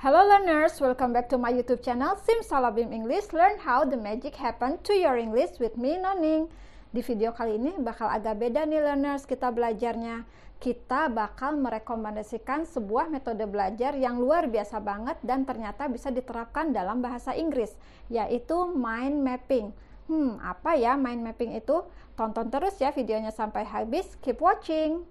Hello learners, welcome back to my YouTube channel Simsalabim English. Learn how the magic happen to your English with me, Noning. Di video kali ini bakal agak beda nih learners kita belajarnya. Kita bakal merekomendasikan sebuah metode belajar yang luar biasa banget dan ternyata bisa diterapkan dalam bahasa Inggris, yaitu mind mapping. Apa ya mind mapping itu? Tonton terus ya videonya sampai habis. Keep watching.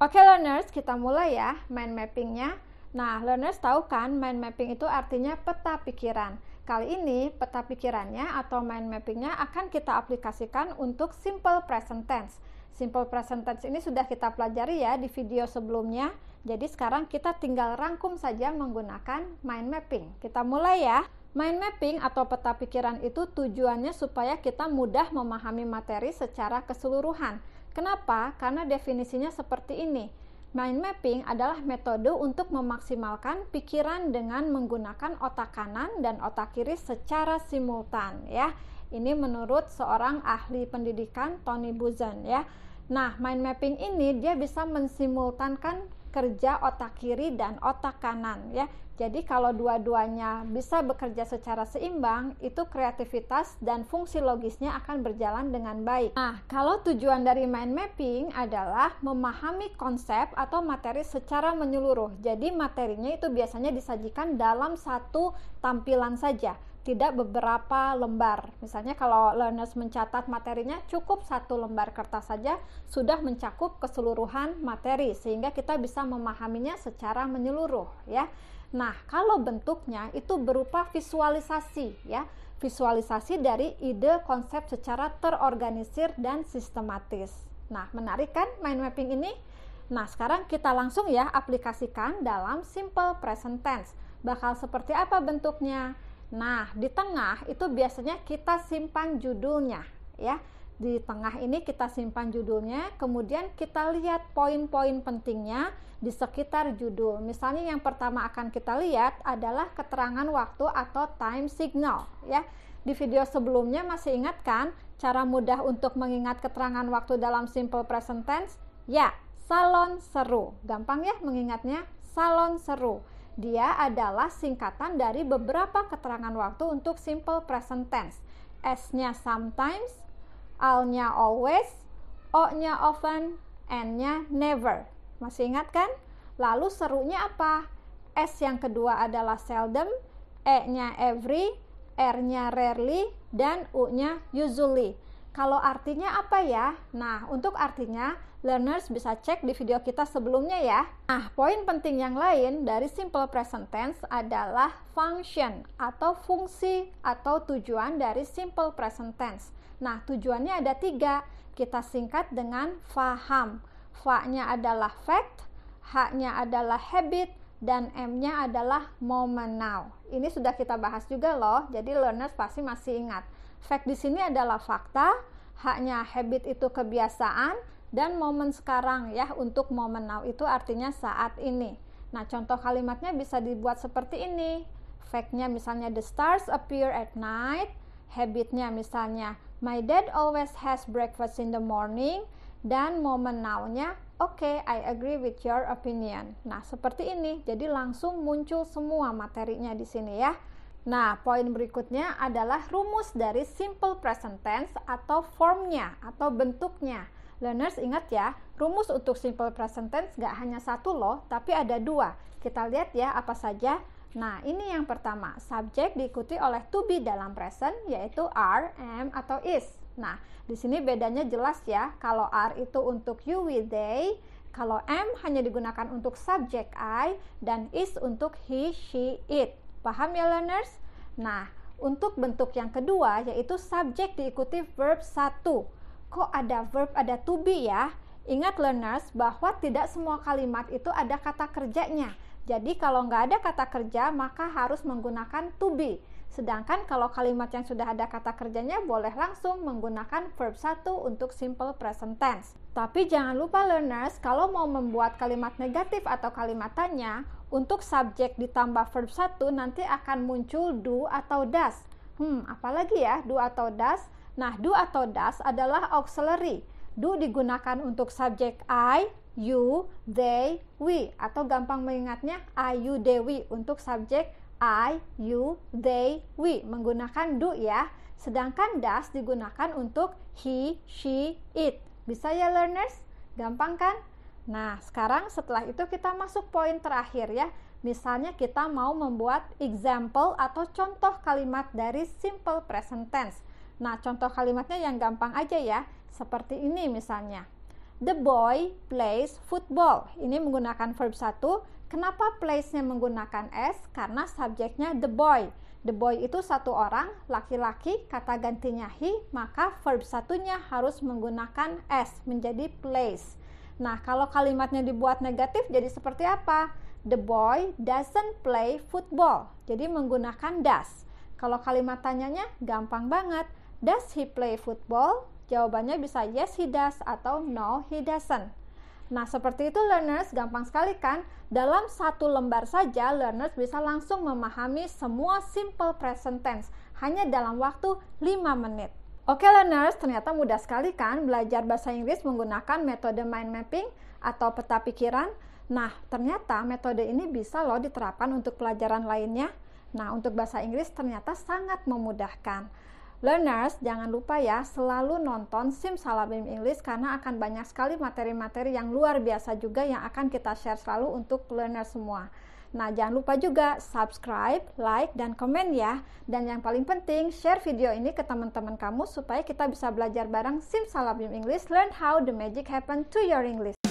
Oke learners, kita mulai ya mind mappingnya. Nah, learners tahu kan mind mapping itu artinya peta pikiran. Kali ini peta pikirannya atau mind mappingnya akan kita aplikasikan untuk simple present tense. Simple present tense ini sudah kita pelajari ya di video sebelumnya. Jadi sekarang kita tinggal rangkum saja menggunakan mind mapping. Kita mulai ya. Mind mapping atau peta pikiran itu tujuannya supaya kita mudah memahami materi secara keseluruhan. Kenapa? Karena definisinya seperti ini. Mind mapping adalah metode untuk memaksimalkan pikiran dengan menggunakan otak kanan dan otak kiri secara simultan ya. Ini menurut seorang ahli pendidikan Tony Buzan ya. Nah, mind mapping ini dia bisa mensimultankan kerja otak kiri dan otak kanan ya. Jadi kalau dua-duanya bisa bekerja secara seimbang, itu kreativitas dan fungsi logisnya akan berjalan dengan baik. Nah, kalau tujuan dari mind mapping adalah memahami konsep atau materi secara menyeluruh. Jadi materinya itu biasanya disajikan dalam satu tampilan saja, tidak beberapa lembar. Misalnya kalau learners mencatat materinya cukup satu lembar kertas saja sudah mencakup keseluruhan materi sehingga kita bisa memahaminya secara menyeluruh ya. Nah, kalau bentuknya itu berupa visualisasi ya. Visualisasi dari ide konsep secara terorganisir dan sistematis. Nah, menarik kan mind mapping ini? Nah, sekarang kita langsung ya aplikasikan dalam simple present tense. Bakal seperti apa bentuknya? Nah, di tengah itu biasanya kita simpan judulnya ya. Di tengah ini kita simpan judulnya, kemudian kita lihat poin-poin pentingnya di sekitar judul. Misalnya yang pertama akan kita lihat adalah keterangan waktu atau time signal ya. Di video sebelumnya masih ingat kan cara mudah untuk mengingat keterangan waktu dalam simple present tense? Ya, salon seru. Gampang ya mengingatnya, salon seru. Dia adalah singkatan dari beberapa keterangan waktu untuk simple present tense. S-nya sometimes, L-nya always, O-nya often, N-nya never. Masih ingat kan? Lalu serunya apa? S yang kedua adalah seldom, E-nya every, R-nya rarely, dan U-nya usually. Kalau artinya apa ya? Nah, untuk artinya, learners bisa cek di video kita sebelumnya ya. Nah, poin penting yang lain dari simple present tense adalah function atau fungsi atau tujuan dari simple present tense. Nah, tujuannya ada 3. Kita singkat dengan faham. Fa-nya adalah fact, H-nya adalah habit, dan M-nya adalah moment now. Ini sudah kita bahas juga loh, jadi learners pasti masih ingat. Fact di sini adalah fakta, H-nya habit itu kebiasaan, dan moment sekarang ya untuk moment now itu artinya saat ini. Nah, contoh kalimatnya bisa dibuat seperti ini. Fact-nya misalnya the stars appear at night, habitnya misalnya my dad always has breakfast in the morning, dan moment now-nya okay, I agree with your opinion. Nah, seperti ini. Jadi langsung muncul semua materinya di sini ya. Nah, poin berikutnya adalah rumus dari simple present tense atau formnya atau bentuknya. Learners ingat ya, rumus untuk simple present tense gak hanya satu loh, tapi ada 2. Kita lihat ya apa saja. Nah, ini yang pertama, subjek diikuti oleh to be dalam present, yaitu are, am, atau is. Nah, di sini bedanya jelas ya, kalau are itu untuk you, we, they, kalau am hanya digunakan untuk subjek I, dan is untuk he, she, it. Paham ya learners? Nah, untuk bentuk yang kedua, yaitu subjek diikuti verb 1. Kok ada verb, ada to be ya? Ingat learners, bahwa tidak semua kalimat itu ada kata kerjanya. Jadi kalau nggak ada kata kerja, maka harus menggunakan to be. Sedangkan kalau kalimat yang sudah ada kata kerjanya boleh langsung menggunakan verb 1 untuk simple present tense. Tapi jangan lupa learners, kalau mau membuat kalimat negatif atau kalimat tanya, untuk subjek ditambah verb 1 nanti akan muncul do atau does. Apalagi ya do atau does? Nah, do atau does adalah auxiliary. Do digunakan untuk subjek I, you, they, we, atau gampang mengingatnya I, you, they, we untuk subjek I, you, they, we menggunakan do ya. Sedangkan does digunakan untuk he, she, it. Bisa ya learners? Gampang kan? Nah, sekarang setelah itu kita masuk poin terakhir ya. Misalnya kita mau membuat example atau contoh kalimat dari simple present tense. Nah, contoh kalimatnya yang gampang aja ya. Seperti ini misalnya. The boy plays football. Ini menggunakan verb 1. Kenapa plays-nya menggunakan S? Karena subjeknya the boy. The boy itu satu orang, laki-laki, kata gantinya he, maka verb satunya harus menggunakan S, menjadi plays. Nah, kalau kalimatnya dibuat negatif jadi seperti apa? The boy doesn't play football. Jadi menggunakan does. Kalau kalimat tanyanya gampang banget. Does he play football? Jawabannya bisa yes he does atau no he doesn't. Nah, seperti itu learners, gampang sekali kan? Dalam satu lembar saja learners bisa langsung memahami semua simple present tense hanya dalam waktu 5 menit. Oke learners, ternyata mudah sekali kan belajar bahasa Inggris menggunakan metode mind mapping atau peta pikiran. Nah, ternyata metode ini bisa loh diterapkan untuk pelajaran lainnya. Nah, untuk bahasa Inggris ternyata sangat memudahkan. Learners, jangan lupa ya selalu nonton Simsalabim English karena akan banyak sekali materi-materi yang luar biasa juga yang akan kita share selalu untuk learners semua. Nah, jangan lupa juga subscribe, like, dan komen ya. Dan yang paling penting, share video ini ke teman-teman kamu supaya kita bisa belajar bareng Simsalabim English, learn how the magic happen to your English.